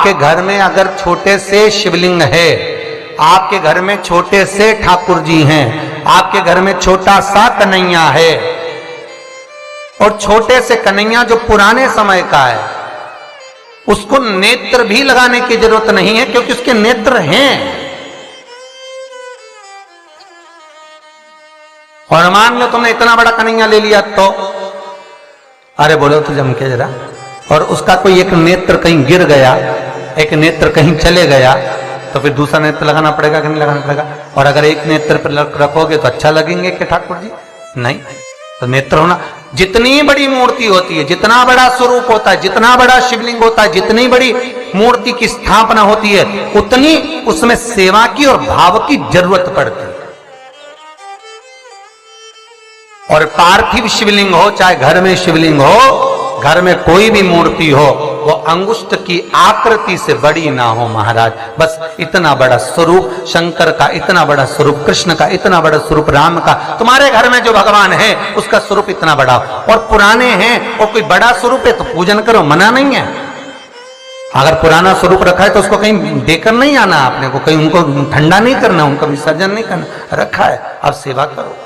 आपके घर में अगर छोटे से शिवलिंग है, आपके घर में छोटे से ठाकुर जी हैं, आपके घर में छोटा सा कन्हैया है, और छोटे से कन्हैया जो पुराने समय का है, उसको नेत्र भी लगाने की जरूरत नहीं है क्योंकि उसके नेत्र हैं। और मान लो तुमने इतना बड़ा कन्हैया ले लिया तो अरे बोलो तो जम के जरा, और उसका कोई एक नेत्र कहीं गिर गया, एक नेत्र कहीं चले गया, तो फिर दूसरा नेत्र लगाना पड़ेगा कि नहीं लगाना पड़ेगा? और अगर एक नेत्र पर रखोगे तो अच्छा लगेंगे कि ठाकुर जी? नहीं। तो नेत्र होना, जितनी बड़ी मूर्ति होती है, जितना बड़ा स्वरूप होता है, जितना बड़ा शिवलिंग होता है, जितनी बड़ी मूर्ति की स्थापना होती है, उतनी उसमें सेवा की और भाव की जरूरत पड़ती है। और पार्थिव शिवलिंग हो चाहे घर में शिवलिंग हो, घर में कोई भी मूर्ति हो, वो अंगुष्ठ की आकृति से बड़ी ना हो महाराज। बस इतना बड़ा स्वरूप शंकर का, इतना बड़ा स्वरूप कृष्ण का, इतना बड़ा स्वरूप राम का, तुम्हारे घर में जो भगवान है उसका स्वरूप इतना बड़ा। और पुराने हैं और कोई बड़ा स्वरूप है तो पूजन करो, मना नहीं है। अगर पुराना स्वरूप रखा है तो उसको कहीं देकर नहीं आना आपने को, कहीं उनको ठंडा नहीं करना, उनका विसर्जन नहीं करना, रखा है अब सेवा करो।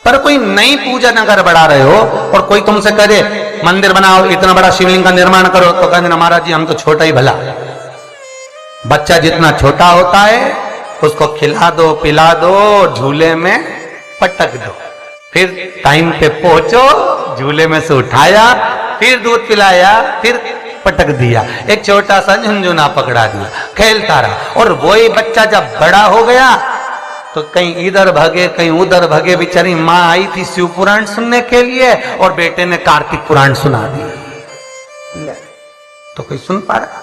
पर कोई नई पूजन अगर बढ़ा रहे हो और कोई तुमसे करे मंदिर बनाओ, इतना बड़ा शिवलिंग का निर्माण करो, तो कहते महाराज जी हम तो छोटा ही भला। बच्चा जितना छोटा होता है उसको खिला दो, पिला दो, झूले में पटक दो, फिर टाइम पे पहुंचो, झूले में से उठाया, फिर दूध पिलाया, फिर पटक दिया, एक छोटा सा झुनझुना पकड़ा दिया, खेलता रहा। और वही बच्चा जब बड़ा हो गया तो कहीं इधर भगे कहीं उधर भगे, बेचारी माँ आई थी शिव पुराण सुनने के लिए और बेटे ने कार्तिक पुराण सुना दिया, तो कोई सुन पा रहा?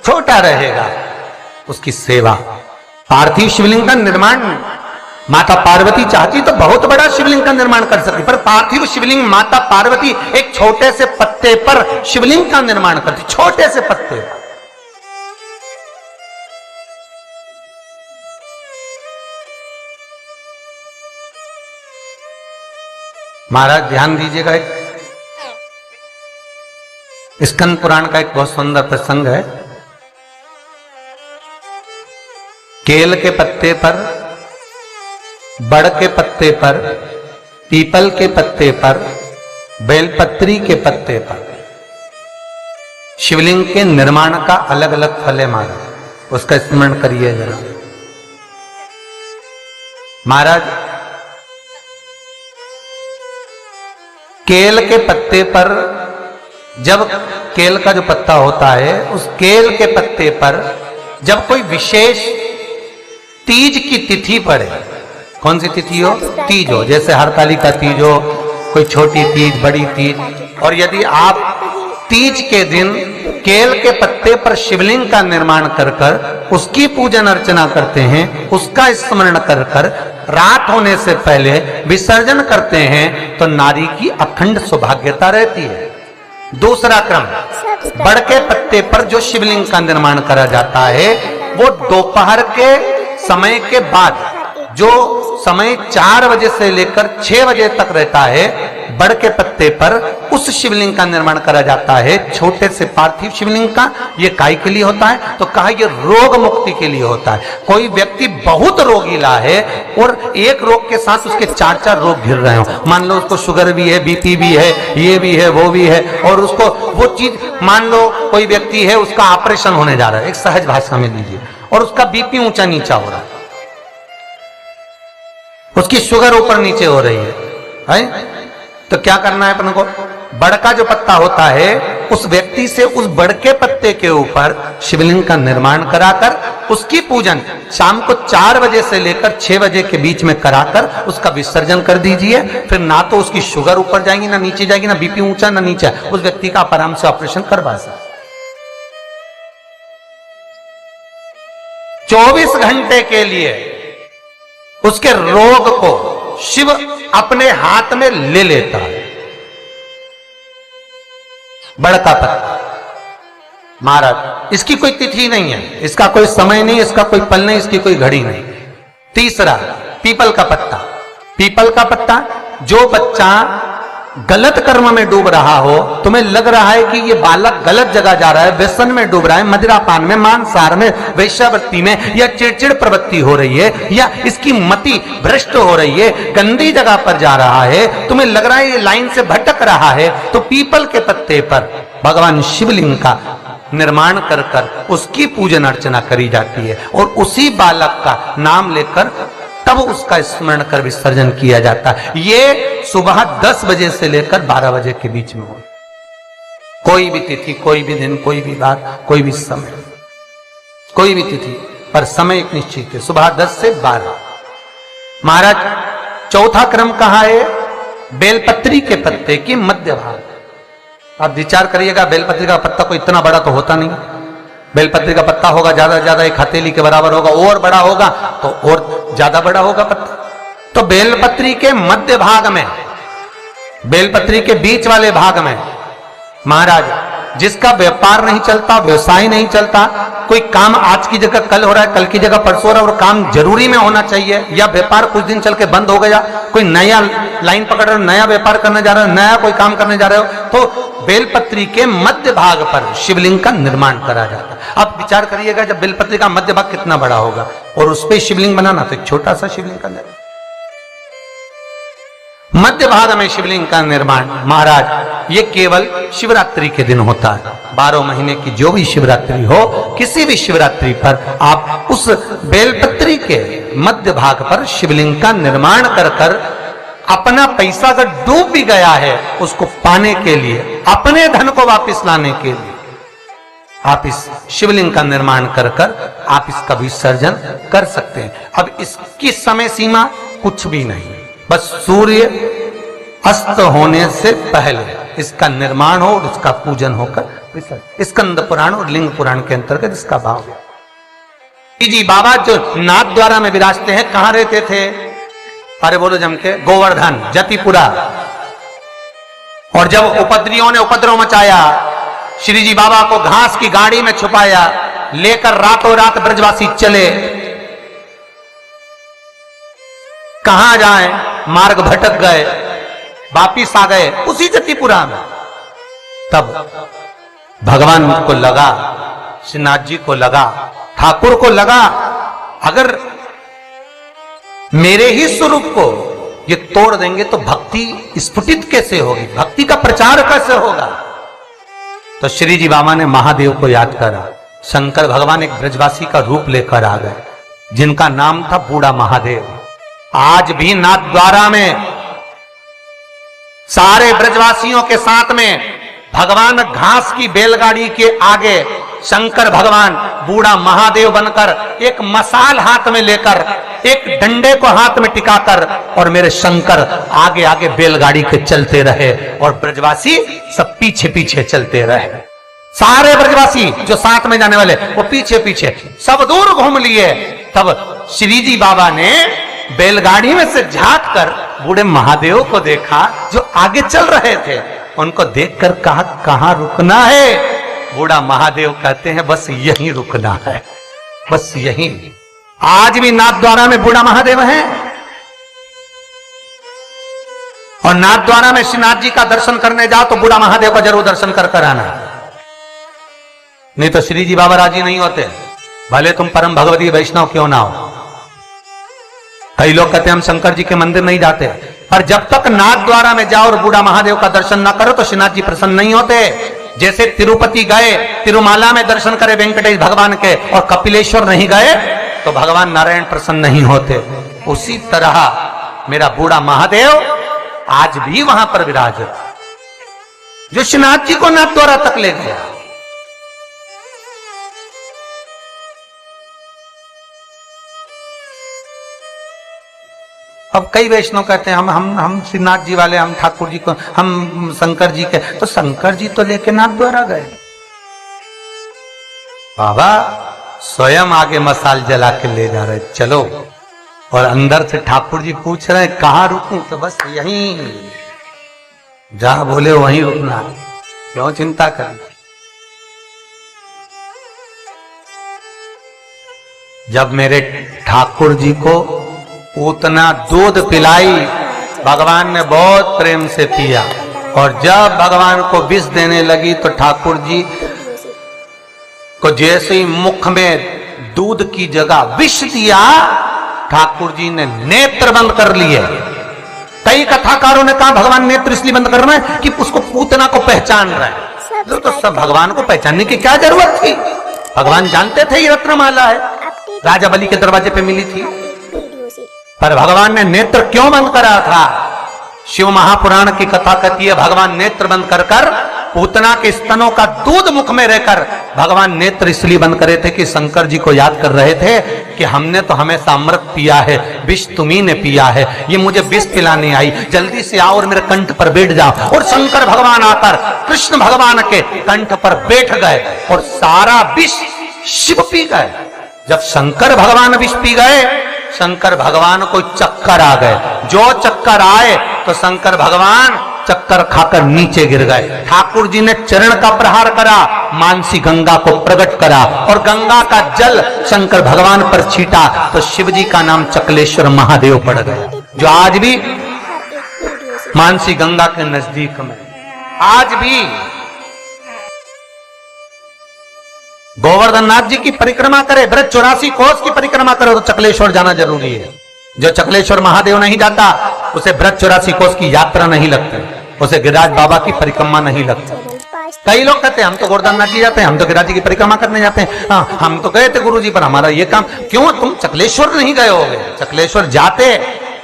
छोटा रहेगा उसकी सेवा। पार्थिव शिवलिंग का निर्माण माता पार्वती चाहती तो बहुत बड़ा शिवलिंग का निर्माण कर सकती, पर पार्थिव शिवलिंग माता पार्वती एक छोटे से पत्ते पर शिवलिंग का निर्माण करती, छोटे से पत्ते पर। महाराज ध्यान दीजिएगा, एक स्कंद पुराण का एक बहुत सुंदर प्रसंग है। केल के पत्ते पर, बड़ के पत्ते पर, पीपल के पत्ते पर, बेलपत्री के पत्ते पर शिवलिंग के निर्माण का अलग अलग फल है महाराज, उसका स्मरण करिए जरा। महाराज केल के पत्ते पर, जब केल का जो पत्ता होता है उस केल के पत्ते पर जब कोई विशेष तीज की तिथि पड़े, कौन सी तिथि हो? तीज हो, जैसे हरतालिका तीज हो, कोई छोटी तीज, बड़ी तीज, और यदि आप तीज के दिन केल के पत्ते पर शिवलिंग का निर्माण कर कर उसकी पूजन अर्चना करते हैं, उसका स्मरण कर कर रात होने से पहले विसर्जन करते हैं, तो नारी की अखंड सौभाग्यता रहती है। दूसरा क्रम, बड़ के पत्ते पर जो शिवलिंग का निर्माण करा जाता है वो दोपहर के समय के बाद, जो समय 4 बजे से लेकर 6 बजे तक रहता है, बड़ के पत्ते पर उस शिवलिंग का निर्माण करा जाता है, छोटे से पार्थिव शिवलिंग का। ये काय के लिए होता है? तो कहा ये रोग मुक्ति के लिए होता है। कोई व्यक्ति बहुत रोगीला है और एक रोग के साथ उसके 4-4 रोग घिर रहे हो, मान लो उसको शुगर भी है, बीपी भी है, ये भी है, वो भी है, और उसको वो चीज, मान लो कोई व्यक्ति है उसका ऑपरेशन होने जा रहा है, एक सहज भाषा में लीजिए, और उसका बीपी ऊंचा नीचा हो रहा है, उसकी शुगर ऊपर नीचे हो रही है, तो क्या करना है अपन को? बड़ का जो पत्ता होता है उस व्यक्ति से उस बड़ के पत्ते के ऊपर शिवलिंग का निर्माण कराकर उसकी पूजन शाम को 4 बजे से लेकर 6 बजे के बीच में कराकर उसका विसर्जन कर दीजिए। फिर ना तो उसकी शुगर ऊपर जाएगी, ना नीचे जाएगी, ना बीपी ऊंचा ना नीचा, उस व्यक्ति का आप आराम से ऑपरेशन करवा सकते। 24 घंटे के लिए उसके रोग को शिव अपने हाथ में ले लेता है। बड़का पत्ता महाराज, इसकी कोई तिथि नहीं है, इसका कोई समय नहीं, इसका कोई पल नहीं, इसकी कोई घड़ी नहीं। तीसरा, पीपल का पत्ता, पीपल का पत्ता। जो बच्चा गलत कर्म में डूब रहा हो, तुम्हें लग रहा है कि ये बालक गलत जगह जा रहा है, व्यसन में डूब रहा है, मदिरापान में, मांसाहार में, वेश्यावृत्ति में, या चिड़चिड़ प्रवृत्ति हो रही है, या इसकी मति भ्रष्ट हो रही है, गंदी जगह पर जा रहा है, तुम्हें लग रहा है ये लाइन से भटक रहा है, तो पीपल के पत्ते पर भगवान शिवलिंग का निर्माण कर कर उसकी पूजन अर्चना करी जाती है, और उसी बालक का नाम लेकर तब उसका स्मरण कर विसर्जन किया जाता है। ये सुबह 10 बजे से लेकर 12 बजे के बीच में हो। कोई भी तिथि, कोई भी दिन, कोई भी बार, कोई भी समय, कोई भी तिथि पर समय एक निश्चित है, सुबह 10 से 12। महाराज चौथा क्रम कहा है? बेलपत्री के पत्ते की मध्य भाग। आप विचार करिएगा, बेलपत्री का पत्ता कोई इतना बड़ा तो होता नहीं। बेलपत्री का पत्ता होगा ज्यादा से ज्यादा एक हथेली के बराबर होगा, और बड़ा होगा तो और ज्यादा बड़ा होगा पत्ता। तो बेलपत्री के मध्य भाग में, बेलपत्री के बीच वाले भाग में महाराज जिसका व्यापार नहीं चलता, व्यवसाय नहीं चलता, कोई काम आज की जगह कल हो रहा है, कल की जगह परसों हो रहा है, और काम जरूरी में होना चाहिए, या व्यापार कुछ दिन चल के बंद हो गया, कोई नया लाइन पकड़ रहे हो, नया व्यापार करने जा रहे हो, नया कोई काम करने जा रहे हो, तो बेलपत्री के मध्य भाग पर शिवलिंग का निर्माण करा जाता है। आप विचार करिएगा, जब बेलपत्री का मध्य भाग कितना बड़ा होगा, और उस पर शिवलिंग बनाना, तो एक छोटा सा शिवलिंग का निर्माण। मध्य भाग में शिवलिंग का निर्माण महाराज ये केवल शिवरात्रि के दिन होता है। 12 महीने की जो भी शिवरात्रि हो, किसी भी शिवरात्रि पर आप उस बेलपत्री के मध्य भाग पर शिवलिंग का निर्माण कर कर अपना पैसा अगर डूब भी गया है, उसको पाने के लिए, अपने धन को वापस लाने के लिए आप इस शिवलिंग का निर्माण कर कर आप इसका विसर्जन कर सकते हैं। अब इसकी समय सीमा कुछ भी नहीं, बस सूर्य अस्त होने से पहले इसका निर्माण हो और इसका पूजन होकर स्कंद पुराण और लिंग पुराण के अंतर्गत इसका भाव है। जी बाबा जो नाथ द्वारा में विराजते हैं, कहां रहते थे? अरे बोलो जम के, गोवर्धन, जतिपुरा। और जब उपद्रवियों ने उपद्रव मचाया, श्री जी बाबा को घास की गाड़ी में छुपाया, लेकर रातों रात ब्रजवासी चले। कहां जाएं, मार्ग भटक गए, वापिस आ गए उसी जतिपुरा में। तब भगवान को लगा, श्रीनाथ जी को लगा, ठाकुर को लगा, अगर मेरे ही स्वरूप को ये तोड़ देंगे तो भक्ति स्फुटित कैसे होगी, भक्ति का प्रचार कैसे होगा? तो श्री जी बाबा ने महादेव को याद करा। शंकर भगवान एक ब्रजवासी का रूप लेकर आ गए, जिनका नाम था बूढ़ा महादेव। आज भी नाथ द्वारा में सारे ब्रजवासियों के साथ में भगवान घास की बैलगाड़ी के आगे शंकर भगवान बूढ़ा महादेव बनकर एक मसाल हाथ में लेकर, एक डंडे को हाथ में टिकाकर, और मेरे शंकर आगे आगे बैलगाड़ी के चलते रहे और ब्रजवासी सब पीछे पीछे चलते रहे। सारे ब्रजवासी जो साथ में जाने वाले वो पीछे पीछे सब दूर घूम लिए। तब श्री जी बाबा ने बैलगाड़ी में से झांक कर बूढ़े महादेव को देखा जो आगे चल रहे थे। उनको देखकर कहा, कहां रुकना है? बूढ़ा महादेव कहते हैं, बस यहीं रुकना है, बस यहीं। आज भी नाथ द्वारा में बूढ़ा महादेव है, और नाथ द्वारा में श्रीनाथ जी का दर्शन करने जाओ तो बूढ़ा महादेव का जरूर दर्शन कर कर आना, नहीं तो श्री जी बाबा राजी नहीं होते, भले तुम परम भगवती वैष्णव क्यों ना हो। कई लोग कहते हैं हम शंकर जी के मंदिर नहीं जाते, पर जब तक नाथ द्वारा में जाओ और बूढ़ा महादेव का दर्शन ना करो तो श्रीनाथ जी प्रसन्न नहीं होते। जैसे तिरुपति गए, तिरुमाला में दर्शन करे वेंकटेश भगवान के, और कपिलेश्वर नहीं गए तो भगवान नारायण प्रसन्न नहीं होते। उसी तरह मेरा बूढ़ा महादेव आज भी वहां पर विराजत, जो श्रीनाथ जी को नाथ द्वारा तक ले गया। अब कई वैष्णव कहते हैं हम श्रीनाथ जी वाले, हम ठाकुर जी को, हम शंकर जी के, तो शंकर जी तो लेके नाथ द्वारा गए। बाबा स्वयं आगे मसाल जला के ले जा रहे, चलो। और अंदर से ठाकुर जी पूछ रहे हैं कहां रुकूं, तो बस यहीं, जहां बोले वहीं रुकना, क्यों चिंता करें। जब मेरे ठाकुर जी को उतना दूध पिलाई, भगवान ने बहुत प्रेम से पिया। और जब भगवान को विष देने लगी तो ठाकुर जी को जैसे ही मुख में दूध की जगह विष दिया, ठाकुर जी ने नेत्र बंद कर लिए। कई कथाकारों ने कहा भगवान नेत्र इसलिए बंद कर रहे हैं कि उसको पूतना को पहचान रहे हैं। तो सब भगवान को पहचानने की क्या जरूरत थी? भगवान जानते थे ये रत्नमाला है, राजा बलि के दरवाजे पे मिली थी। पर भगवान ने नेत्र क्यों बंद करा था? शिव महापुराण की कथा कहती है भगवान नेत्र बंद कर कर पूतना के स्तनों का दूध मुख में रहकर भगवान नेत्र इसलिए बंद करे थे कि शंकर जी को याद कर रहे थे कि हमने तो हमेशा अमृत पिया है, विष तुम्ही ने पिया है, ये मुझे विष पिलाने आई, जल्दी से आओ और मेरे कंठ पर बैठ जाओ। और शंकर भगवान आकर कृष्ण भगवान के कंठ पर बैठ गए और सारा विष शिव पी गए। जब शंकर भगवान विष पी गए, शंकर भगवान को चक्कर आ गए। जो चक्कर आए तो शंकर भगवान चक्कर खाकर नीचे गिर गए। ठाकुर जी ने चरण का प्रहार करा, मानसी गंगा को प्रकट करा और गंगा का जल शंकर भगवान पर छीटा तो शिव जी का नाम चकलेश्वर महादेव पड़ गया, जो आज भी मानसी गंगा के नजदीक में। आज भी गोवर्धन नाथ जी की परिक्रमा करे, ब्रज 84 कोस की परिक्रमा करे तो चकलेश्वर जाना जरूरी है। जो चकलेश्वर महादेव नहीं जाता उसे ब्रज 84 कोस की यात्रा नहीं लगती, उसे गिरिराज बाबा की परिक्रमा नहीं लगती। कई लोग कहते हैं हम तो गोवर्धन नाथ जी जाते हैं, हम तो गिरिराज जी की परिक्रमा करने जाते हैं। हाँ, हम तो गए थे गुरु जी पर हमारा ये काम। क्यों तुम चकलेश्वर नहीं गए होगे? चकलेश्वर जाते,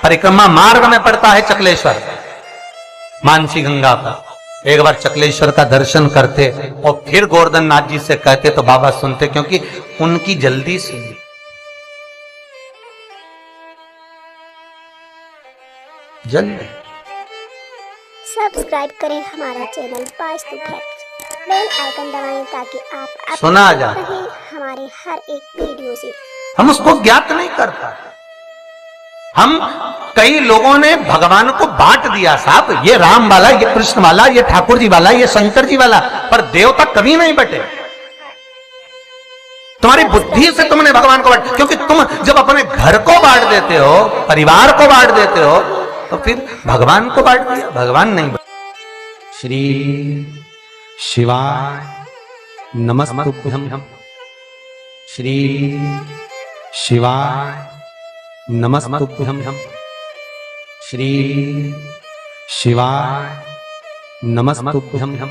परिक्रमा मार्ग में पड़ता है चकलेश्वर मानसी गंगा का। एक बार चकलेश्वर का दर्शन करते और फिर गोवर्धन नाथ जी से कहते तो बाबा सुनते, क्योंकि उनकी जल्दी सुनी। जल्दी सब्सक्राइब करें हमारा channel Vastu Facts, bell icon दबाएं ताकि आप सुना जा हमारे हर एक वीडियो से। हम उसको ज्ञात नहीं कर पाते। हम कई लोगों ने भगवान को बांट दिया, साहब ये राम वाला, ये कृष्ण वाला, ये ठाकुर जी वाला, ये शंकर जी वाला, पर देवता कभी नहीं बटे। तुम्हारी बुद्धि से तुमने भगवान को बांट, क्योंकि तुम जब अपने घर को बांट देते हो, परिवार को बांट देते हो, तो फिर भगवान को बांट दिया, भगवान नहीं। श्री शिवाय नमस्तुभ्यं, श्री शिवाय नमस्तुभ्यं, श्री शिवाय नमस्तुभ्यं।